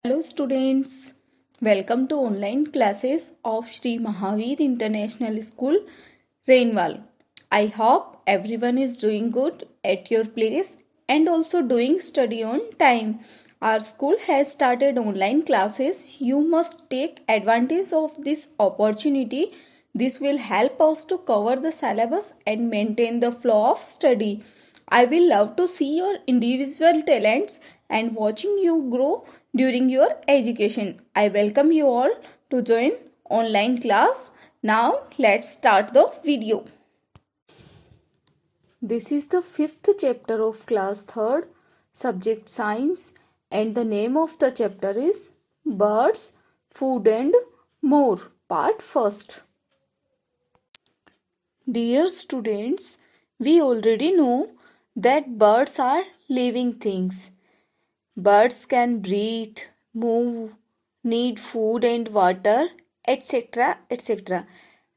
Hello students, welcome to online classes of Sri Mahavir International School, Rainwal. I hope everyone is doing good at your place and also doing study on time. Our school has started online classes. You must take advantage of this opportunity. This will help us to cover the syllabus and maintain the flow of study. I will love to see your individual talents and watching you grow during your education. I welcome you all to join online class. Now let's start the video. This is the fifth chapter of class 3rd, subject science, and the name of the chapter is Birds, Food and More, part 1st. Dear students, we already know that birds are living things. Birds can breathe, move, need food and water, etc. etc.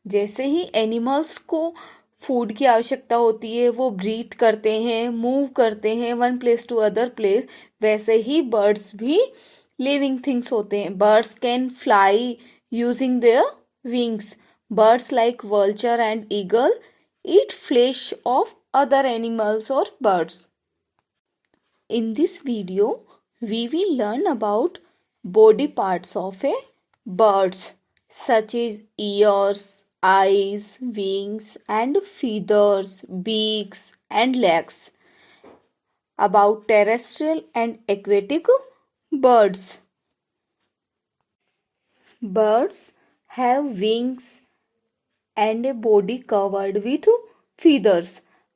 जैसे ही animals को food की आवश्यकता होती है, वो breathe करते हैं, move करते हैं one place to other place, वैसे ही बर्ड्स भी लिविंग थिंग्स होते हैं. Birds can fly using their wings. Birds like vulture and eagle eat flesh of other animals or birds. In this video, we will learn about body parts of a birds such as ears, eyes, wings and feathers, beaks and legs. About terrestrial and aquatic birds. Birds have wings and a body covered with feathers.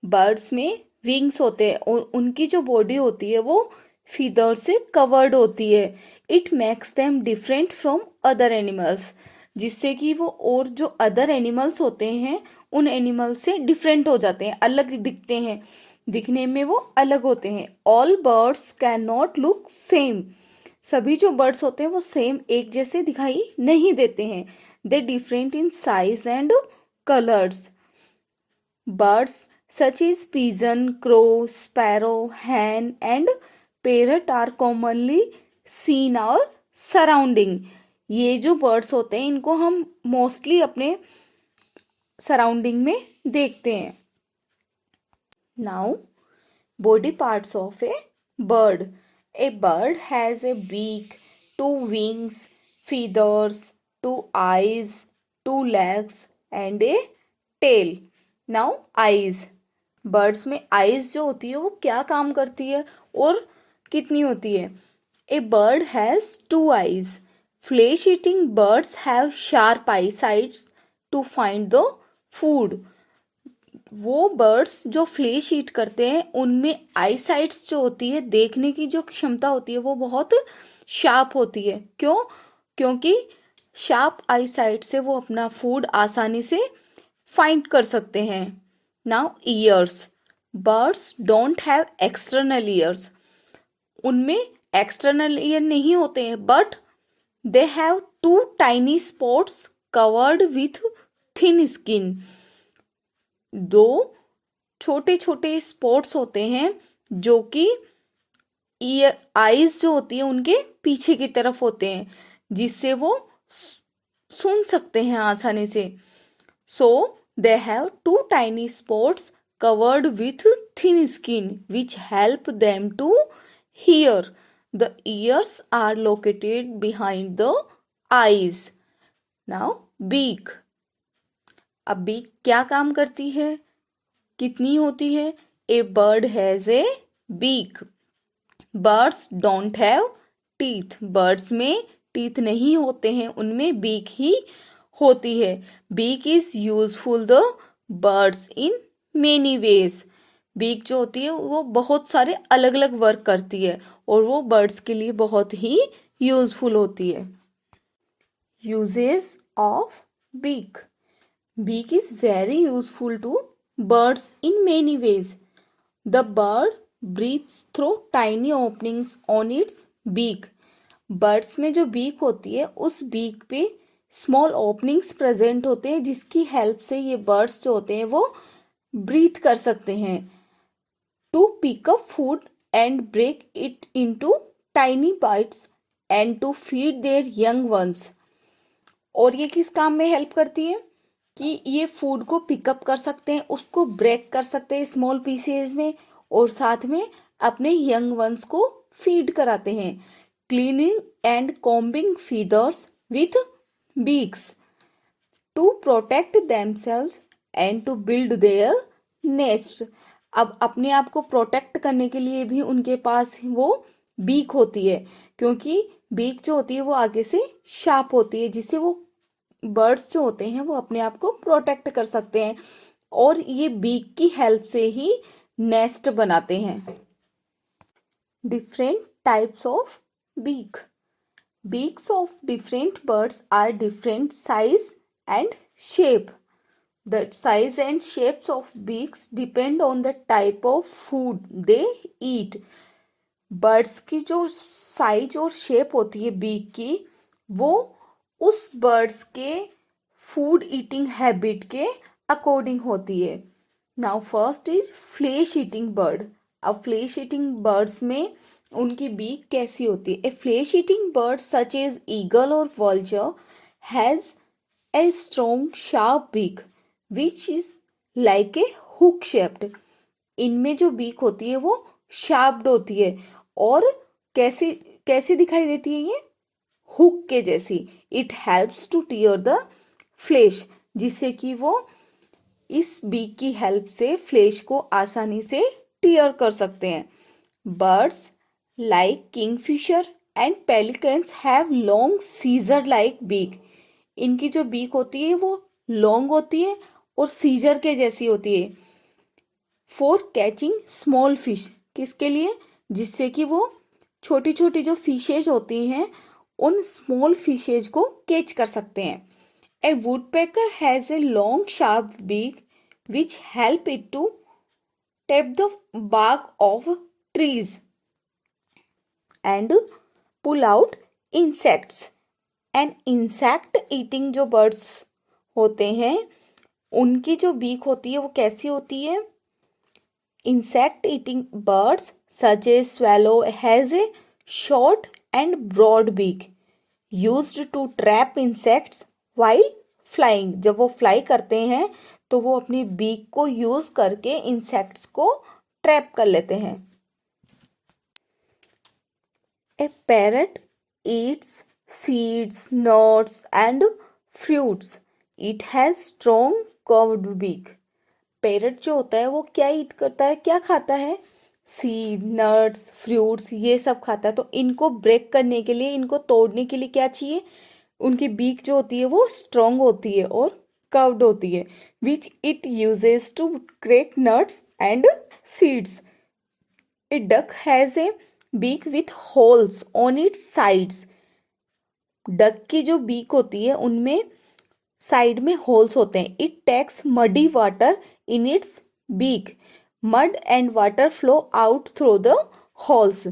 Birds में wings होते हैं और उनकी जो body होती है वो feather से कवर्ड होती है. It makes them different from other animals, जिससे कि वो और जो अदर एनिमल्स होते हैं उन एनिमल्स से डिफरेंट हो जाते हैं, अलग दिखते हैं, दिखने में वो अलग होते हैं. All birds can not look same. सभी जो बर्ड्स होते हैं वो सेम एक जैसे दिखाई नहीं देते हैं. They different in size and colors. Birds such as pigeon, crow, sparrow, hen and parrot are commonly seen our surrounding. ये जो birds होते हैं इनको हम mostly अपने surrounding में देखते हैं. Now, body parts of a bird. A bird has a beak, 2 wings, feathers, 2 eyes, 2 legs and a tail. Now eyes. Birds में eyes जो होती है वो क्या काम करती है और कितनी होती है? A bird has 2 eyes. Flesh eating birds have sharp eyesights to find the food. वो बर्ड्स जो फ्लैश ईट करते हैं उनमें आई साइट्स जो होती है, देखने की जो क्षमता होती है वो बहुत शार्प होती है. क्यों? क्योंकि शार्प आई साइट से वो अपना फूड आसानी से फाइंड कर सकते हैं. Now years. Birds don't have external years. उनमें एक्सटर्नल ईयर नहीं होते हैं, but they have 2 tiny spots covered with thin skin. 2 छोटे छोटे स्पॉट्स होते हैं जो कि ईयर आईज जो होती है उनके पीछे की तरफ होते हैं, जिससे वो सुन सकते हैं आसानी से. So they have 2 tiny spots covered with thin skin which help them to hear. The ears are located behind the eyes. Now beak. अब बीक क्या काम करती है, कितनी होती है? A bird has a beak. Birds don't have teeth. बर्ड्स में टीथ नहीं होते हैं, उनमें बीक ही होती है. Beak is useful the birds in many ways. Beak जो होती है वो बहुत सारे अलग अलग वर्क करती है और वो बर्ड्स के लिए बहुत ही यूजफुल होती है. Uses of beak. Beak is very useful to birds in many ways. The bird breathes through tiny openings on its beak. Birds में जो बीक होती है उस बीक पे स्मॉल ओपनिंग्स प्रेजेंट होते हैं, जिसकी हेल्प से ये बर्ड्स जो होते हैं वो ब्रीथ कर सकते हैं. To pick up food and break it into tiny bites and to feed their young ones. और ये किस काम में हेल्प करती है कि ये फूड को पिकअप कर सकते हैं, उसको ब्रेक कर सकते हैं स्मॉल पीसेज में, और साथ में अपने यंग वंस को फीड कराते हैं. Cleaning and combing feathers with beaks to protect themselves and to build their nest. अब अपने आप को प्रोटेक्ट करने के लिए भी उनके पास वो बीक होती है, क्योंकि बीक जो होती है वो आगे से शार्प होती है, जिससे वो बर्ड्स जो होते हैं वो अपने आप को प्रोटेक्ट कर सकते हैं, और ये बीक की हेल्प से ही नेस्ट बनाते हैं. Different types of beak. Beaks of different birds are different size and shape. The size and shapes of beaks depend on the type of food they eat. Birds की जो size और shape होती है beak की, वो उस birds के food eating habit के अकॉर्डिंग होती है. Now first is flesh eating bird. अब फ्लेश ईटिंग बर्ड्स में उनकी बीक कैसी होती है. A flesh eating bird such as eagle और vulture has a strong sharp beak which is like a hook shaped. इनमें जो बीक होती है वो शार्प्ड होती है, और कैसी कैसी दिखाई देती है ये, हुक के जैसी. It helps to tear the flesh, जिससे कि वो इस बीक की हेल्प से फ्लेश को आसानी से टीयर कर सकते हैं. Birds like kingfisher and pelicans have long scissor like beak. इनकी जो बीक होती है वो लॉन्ग होती है और सीजर के जैसी होती है. फॉर कैचिंग स्मॉल फिश, किसके लिए, जिससे कि वो छोटी छोटी जो फिशेज होती हैं उन स्मॉल फिशेज को कैच कर सकते हैं. A woodpecker has a long sharp beak which help it to tap the bark of trees and pull out insects. and insect eating जो birds होते हैं उनकी जो बीक होती है वो कैसी होती है. insect eating birds such as swallow has a short and broad beak used to trap insects while flying. जब वो फ्लाई करते हैं तो वो अपनी बीक को यूज करके इंसेक्ट्स को ट्रैप कर लेते हैं. A parrot eats seeds, nuts and fruits. It has strong curved beak. Parrot जो होता है वो क्या ईट करता है, क्या खाता है, सीड, नट्स, फ्रूट्स, ये सब खाता है. तो इनको ब्रेक करने के लिए, इनको तोड़ने के लिए क्या चाहिए, उनकी बीक जो होती है वो स्ट्रॉन्ग होती है और कर्व्ड होती है, which it uses to crack nuts and seeds. A duck has a beak with holes on its sides. Duck की जो बीक होती है उनमें साइड में होल्स होते हैं. It takes muddy water in its beak. Mud and water flow out through the holes.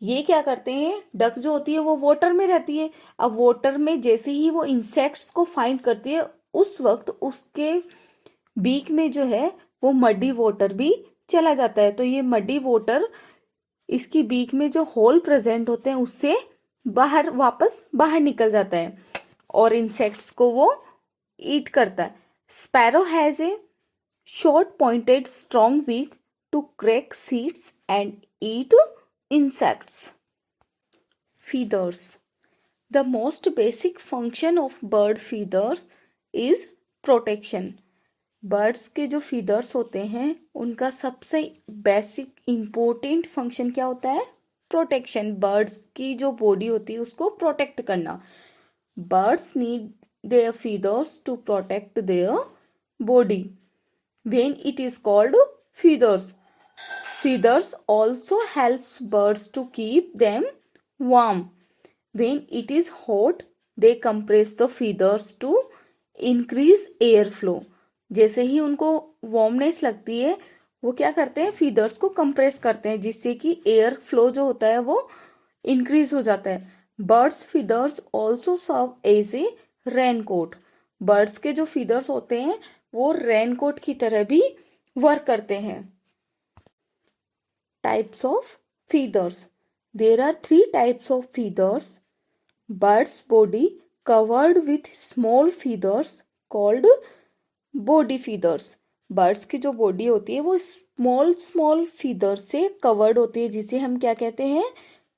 ये क्या करते हैं, डक जो होती है वो वाटर में रहती है. अब वाटर में जैसे ही वो इंसेक्ट्स को फाइंड करती है उस वक्त उसके बीक में जो है वो मडी वाटर भी चला जाता है. तो ये मडी वाटर इसकी बीक में जो होल प्रेजेंट होते हैं उससे वापस बाहर निकल जाता है और इंसेक्ट्स को वो ईट करता है. Sparrow has a short pointed strong beak to crack seeds and eat insects. Feathers. The most basic function of bird feathers is protection. Birds के जो फीदर्स होते हैं उनका सबसे बेसिक इम्पोर्टेंट फंक्शन क्या होता है, प्रोटेक्शन. बर्ड्स की जो बॉडी होती है उसको प्रोटेक्ट करना. Birds need their feathers to protect their body when it is cold feathers. Feathers also helps birds to keep them warm. When it is hot, they compress the feathers to increase airflow. जैसे ही उनको warmness लगती है वो क्या करते हैं, feathers को compress करते हैं, जिससे कि एयर फ्लो जो होता है वो इंक्रीज हो जाता है. Birds feathers also serve as a raincoat. Birds के जो फीदर्स होते हैं वो रेनकोट की तरह भी वर्क करते हैं. Types of feathers. There are 3 types of feathers. Bird's body covered with small feathers called body feathers. Birds की जो बॉडी होती है वो स्मॉल स्मॉल फीदर से कवर्ड होती है, जिसे हम क्या कहते हैं,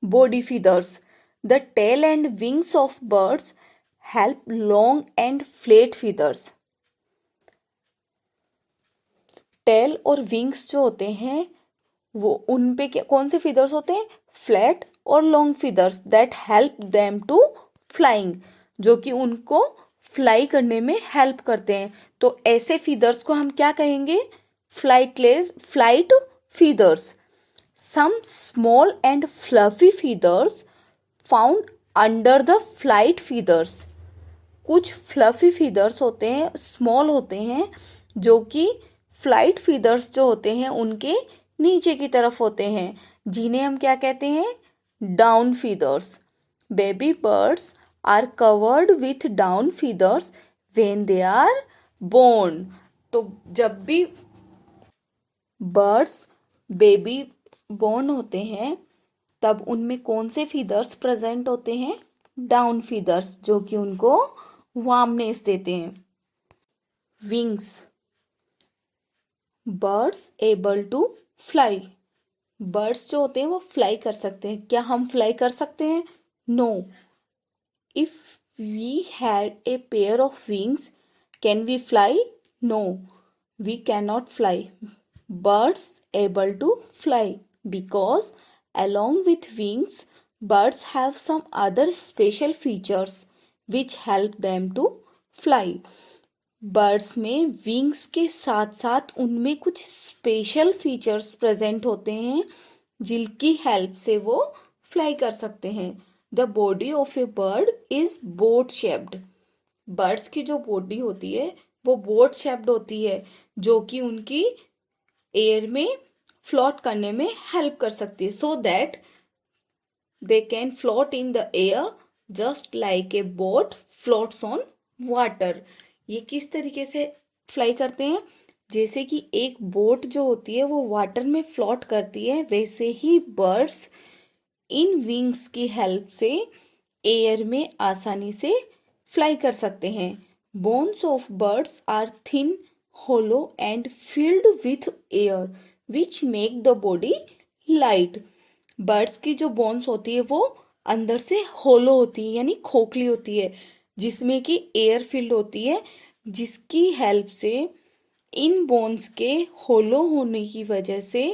body feathers. The tail and wings of birds help long and flat feathers. Tail और विंग्स जो होते हैं वो उन पे कौन से फीदर्स होते हैं, फ्लैट और long feathers, that help them to flying, जो कि उनको फ्लाई करने में हेल्प करते हैं. तो ऐसे फीदर्स को हम क्या कहेंगे, flight feathers. Some small and fluffy feathers found under the flight feathers. कुछ फ्लफी फीदर्स होते हैं, स्मॉल होते हैं, जो कि फ्लाइट फीदर्स जो होते हैं उनके नीचे की तरफ होते हैं, जिन्हें हम क्या कहते हैं, down feathers. Baby birds are covered with down feathers when they are born. तो जब भी बर्ड्स बेबी बोर्न होते हैं तब उनमें कौन से फीदर्स प्रेजेंट होते हैं, डाउन फीदर्स, जो कि उनको वार्मनेस देते हैं. Wings. Birds able to fly. Birds जो होते हैं वो फ्लाई कर सकते हैं. क्या हम फ्लाई कर सकते हैं, no. If we had a pair of wings can we fly, no, we can not fly. Birds able to fly because along with wings birds have some other special features which help them to fly. Birds में wings के साथ साथ उनमें कुछ special features present होते हैं जिनकी help से वो फ्लाई कर सकते हैं. The body of A bird is boat shaped. Birds की जो बॉडी होती है वो बोट शेप्ड होती है, जो कि उनकी एयर में फ्लोट करने में हेल्प कर सकती है, so that they can float in the air just like a boat floats on water. ये किस तरीके से फ्लाई करते हैं, जैसे कि एक बोट जो होती है वो वाटर में फ्लोट करती है, वैसे ही बर्ड्स इन विंग्स की हेल्प से एयर में आसानी से फ्लाई कर सकते हैं. Bones of birds are thin, hollow and filled with air which make the body light. Birds की जो बोन्स होती है वो अंदर से होलो होती है, यानी खोखली होती है, जिसमें कि एयर फिल्ड होती है, जिसकी हेल्प से इन बोन्स के होलो होने की वजह से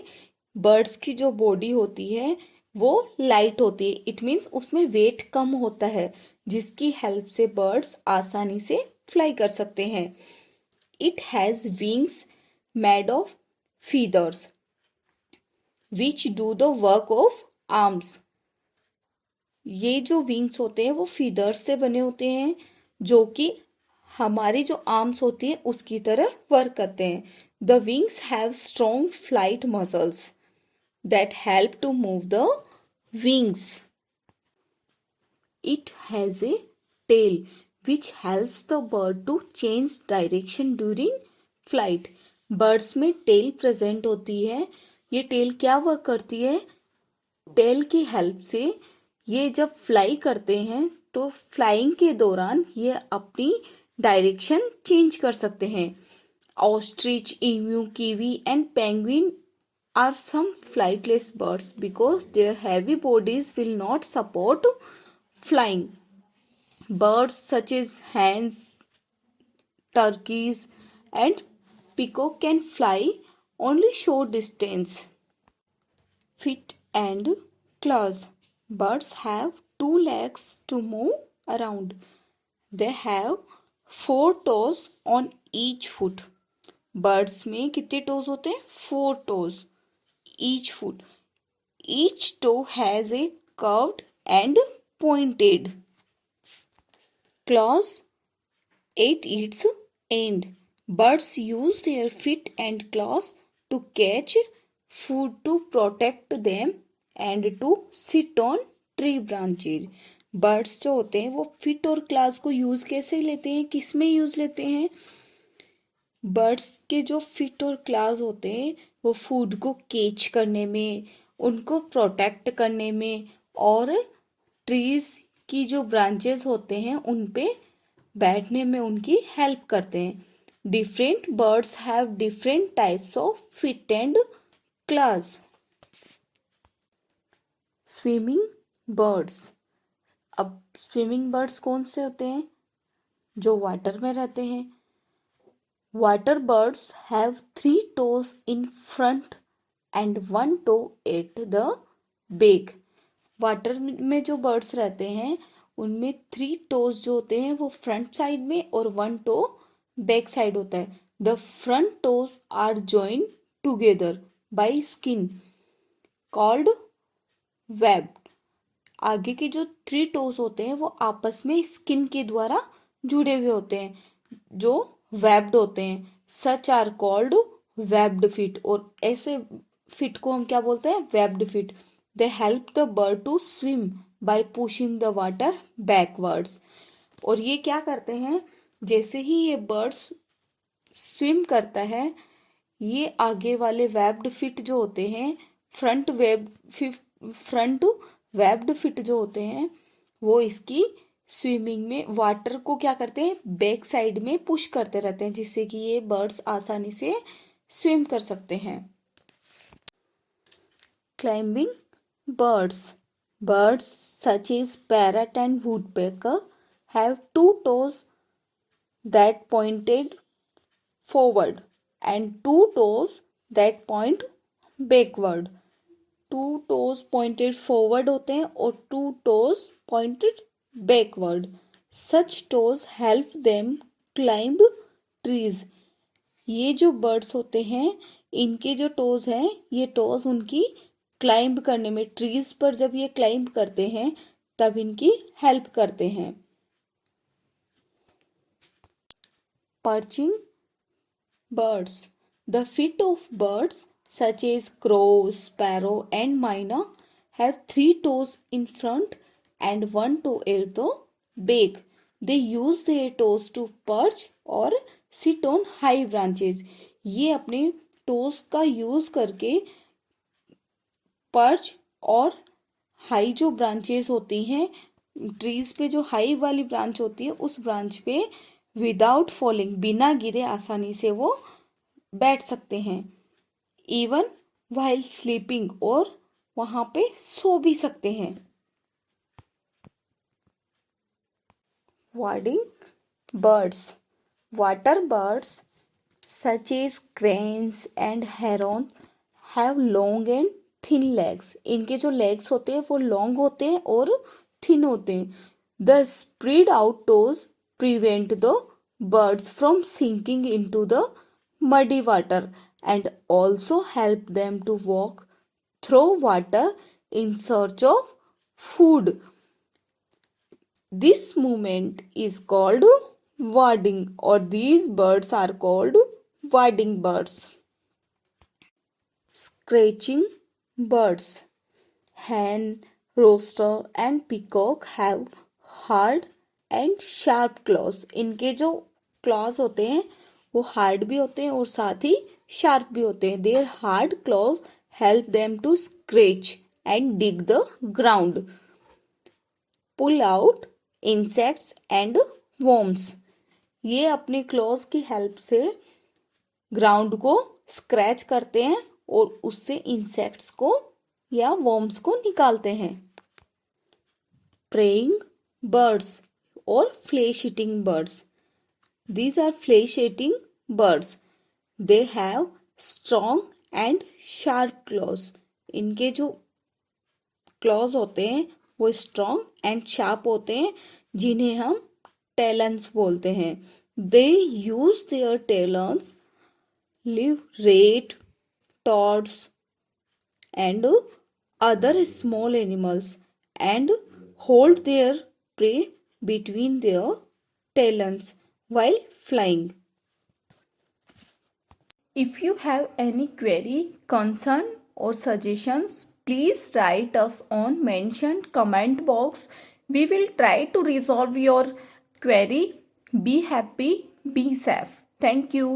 बर्ड्स की जो बॉडी होती है वो लाइट होती है. इट मीन्स उसमें वेट कम होता है, जिसकी हेल्प से बर्ड्स आसानी से फ्लाई कर सकते हैं. It has wings made of feathers which do the work of arms. ये जो विंग्स होते हैं वो फीदर्स से बने होते हैं, जो कि हमारी जो आर्म्स होती है उसकी तरह वर्क करते हैं. The wings have strong flight muscles that help to move the wings. It has a tail which helps the bird to change direction during flight. Birds में टेल प्रेजेंट होती है. ये टेल क्या वर्क करती है, tell की help से ये जब फ्लाई करते हैं तो फ्लाइंग के दौरान ये अपनी डायरेक्शन चेंज कर सकते हैं. Ostrich, emu, kiwi and penguin are some flightless birds because their heavy bodies will not support flying. Birds such as hens, turkeys, and peacock can fly only short distance. Feet and claws. Birds have 2 legs to move around. They have 4 toes on each foot. Birds में कितने toes होते हैं, 4 toes each foot. Each toe has a curved and pointed claws at its end. Birds use their feet and claws to catch food, to protect them and to sit on tree branches. Birds जो होते हैं वो fit और class को use कैसे लेते हैं, किस में यूज़ लेते हैं. बर्ड्स के जो फिट और क्लास होते हैं वो फूड को कैच करने में, उनको प्रोटेक्ट करने में और ट्रीज की जो ब्रांचेस होते हैं उन पे बैठने में उनकी हेल्प करते हैं। Different birds have different types of feet and class. Swimming birds. अब स्विमिंग बर्ड्स कौन से होते हैं? जो वाटर में रहते हैं। Water birds have 3 toes in front and 1 toe at the back। Water में जो बर्ड्स रहते हैं उनमें 3 toes जो होते हैं वो फ्रंट साइड में और 1 toe बैक साइड होता है। The front toes are joined together by skin called web. आगे के जो 3 toes होते हैं वो आपस में स्किन के द्वारा जुड़े हुए होते हैं जो वेब्ड होते हैं। Such are called webbed feet. और ऐसे फिट को हम क्या बोलते हैं? Webbed feet. They help the bird to swim by pushing the water backwards. और ये क्या करते हैं? जैसे ही ये बर्ड्स स्विम करता है, ये आगे वाले वेब्ड फिट जो होते हैं, फ्रंट वेब्ड फिट जो होते हैं, वो इसकी स्विमिंग में वाटर को क्या करते हैं? बैक साइड में पुश करते रहते हैं, जिससे कि ये बर्ड्स आसानी से स्विम कर सकते हैं। Climbing birds. Birds such as parrot and woodpecker have 2 toes that pointed forward and 2 toes that point backward। 2 toes pointed forward होते हैं और 2 toes pointed backward। Such toes help them climb trees। ये जो birds होते हैं इनके जो toes हैं, ये टोज उनकी क्लाइंब करने में, ट्रीज पर जब ये क्लाइंब करते हैं तब इनकी हेल्प करते हैं। Perching birds। The feet of birds such as crow, sparrow and myna have 3 toes in front and 1 toe at the back। They use their toes to perch or sit on high branches। ये अपने toes का use करके perch और high जो branches होती हैं, trees पे जो हाई वाली ब्रांच होती है उस ब्रांच पे विदाउट फॉलिंग, बिना गिरे आसानी से वो बैठ सकते हैं। इवन वाइल स्लीपिंग, और वहाँ पे सो भी सकते हैं। Wading birds. Water birds such as cranes and heron have long and thin legs. इनके जो लेग्स होते हैं वो लॉन्ग होते हैं और थिन होते हैं। The spread out toes prevent the birds from sinking into the muddy water and also help them to walk through water in search of food। This movement is called wading, or these birds are called wading birds। Scratching birds। Hen, rooster and peacock have hard and sharp claws। इनके जो clause होते हैं वो hard भी होते हैं और साथ ही शार्प भी होते हैं। Their hard claws help them to scratch and dig the ground, pull out insects and worms. ये अपने क्लॉज की हेल्प से ग्राउंड को स्क्रैच करते हैं और उससे इंसेक्ट्स को या वॉर्म्स को निकालते हैं। प्रेइंग बर्ड्स और flesh eating birds. These are flesh-eating birds। They have strong and sharp claws। इनके जो claws होते हैं वो strong and sharp होते हैं, जिन्हें हम talons बोलते हैं। They use their talons live rat, toads and other small animals and hold their prey between their talons while flying। If you have any query, concern or suggestions, please write us on mentioned comment box। We will try to resolve your query। Be happy, be safe। Thank you।